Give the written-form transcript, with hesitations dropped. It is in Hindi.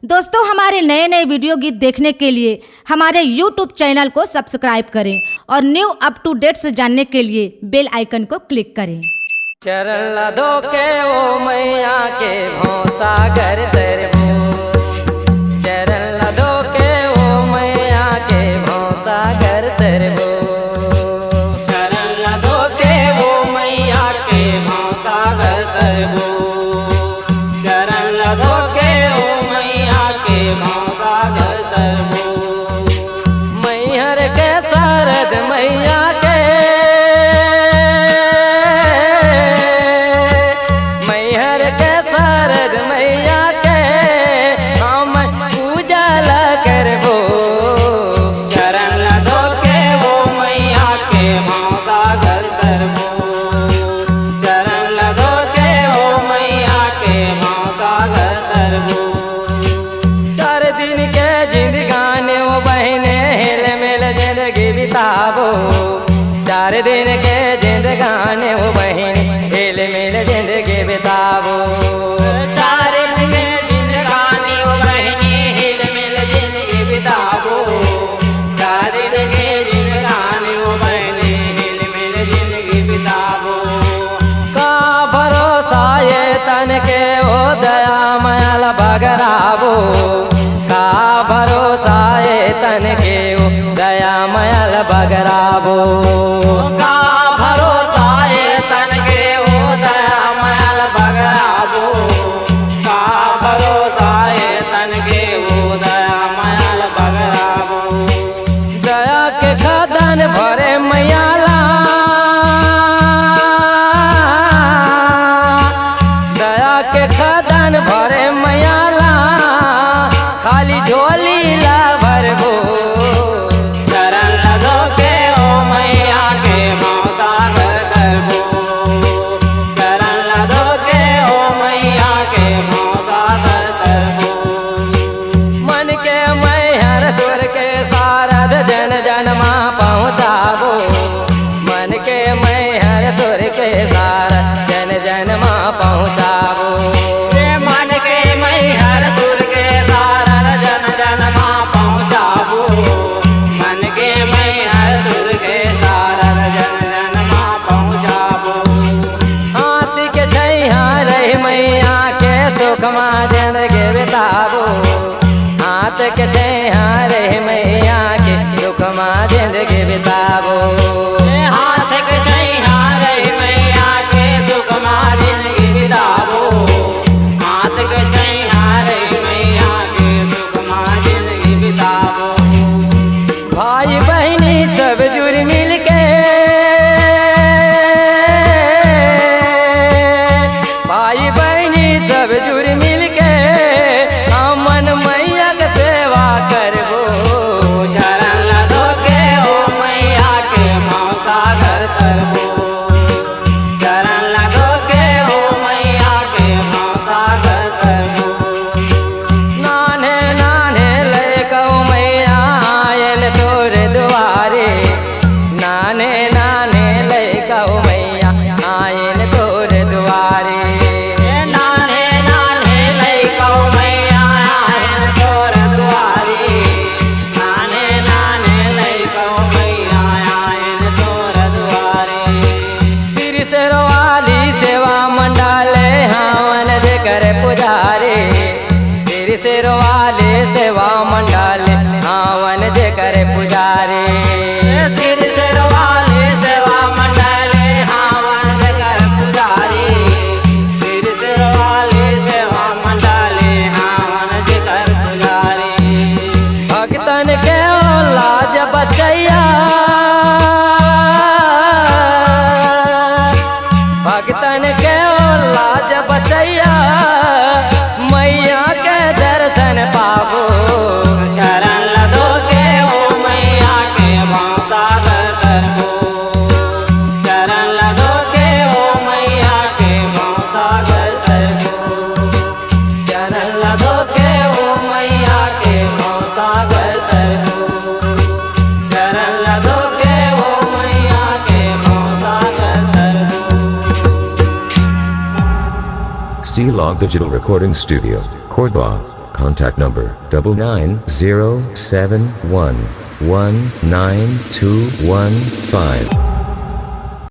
दोस्तों, हमारे नए नए वीडियो गीत देखने के लिए हमारे YouTube चैनल को सब्सक्राइब करें और न्यू अप टू डेट्स जानने के लिए बेल आइकन को क्लिक करें। चरण लदो के ओ मैया के भौसागर तरबो, चरण लदो के ओ मैया के भौसागर तरबो, चरण लदो के ओ मैया के भौसागर तरबो, चरण लदो के ओ मैया के भौसागर तरबो। मैहर के शारद मैया के, मैहर के शारद मैया के हम पूजा ला करबो, चरण लदो के ओ मैया के भौसागर तरबो, चरण लदो के ओ मैया के भौसागर तरबो। 4 दिन के जिंदगानी ओ बहने हिल मिल जिंदगी बिताबो, 4 दिन के जिंदगानी ओ बहने हिल मिल जिंदगी बिताबो, 4 दिन के जिंदगानी ओ बहनी हिल मिल जिंदगी बिताबो, 4 दिन के जिंदगानी ओ बहनी हिल मिल जिंदगी बिताबो। का भरोसा ये तन के ओ दया मयल बगराबो, का भरोसा ये तन के ओ दया मयल बगराबो, का भरोसा ये तन के ओ दया मयल बगराबो, का भरोसा ये तन के ओ दया मयल बगराबो। दया के खदान भरे मैयाला, दया के खदान भरे मैयाला खाली झोली ला भरबो, चरण लदो के ओ मैया के भौसागर तरबो, चरण लदो के ओ मैया के भौसागर तरबो। मन के मैहर सुर के शारद जन जनमा पहुँचाबो, मन के मैहर सुर के शारद जन जनमा पहुँचाबो, मन के मैहर सुर के सारद जन जन माँ पहुँचाबो, मन के मैहर सुर के सारद जन जन माँ पहुँचाबो। हाथ के छैया रही मैया के सुखमा जिंदगी बिताबो, हाथ के छैया रही मैया के सुखमा जिंदगी बिताबो, हाथ के छैया रही मैया के सुखमा जिंदगी बिताबो, हाथ के छैया रही मैया के सुखमा जिंदगी बिताबो। भाई बहनी सब जुड़ मिल के, भाई बहनी सब जुड़ मिल के हमन मैया के सेवा करबो, चरण लदो के ओ मैया के भौसागर तरबो, चरण लदो के ओ मैया के भौसागर तरबो। नाने नाने लड़का मैया आयल तोरे दुआरे, नाने नाने लड़का मैया आयल तोरे दुआरे, नाने नाने लइका मैया आयल तोर दुआरे, नाने नाने लइका मैया आयल तोर दुआरे। सिर सरवाली सेवा मंडाले हावन जे करे पुजारे, सिर सरवाली सेवा मंडाले हावन जे करे पुजारे, सिर सिरवाले सेवा मंडले हावन जगर पुजारी, सिर सिरवाले सेवा मंडले हावन जगर पुजारी। भक्तन के लाज बचैया, भक्तन के लाज बचैया मैया के दर्शन पाबो, चरण लदो के ओ मैया के भौसागर तरबो, चरण लदो के ओ मैया के भौसागर तरबो, चरण लदो के ओ मैया के भौसागर तरबो, चरण लदो के ओ मैया के भौसागर तरबो। C-Log Digital Recording Studio, Cordoba, Contact number 99071192215.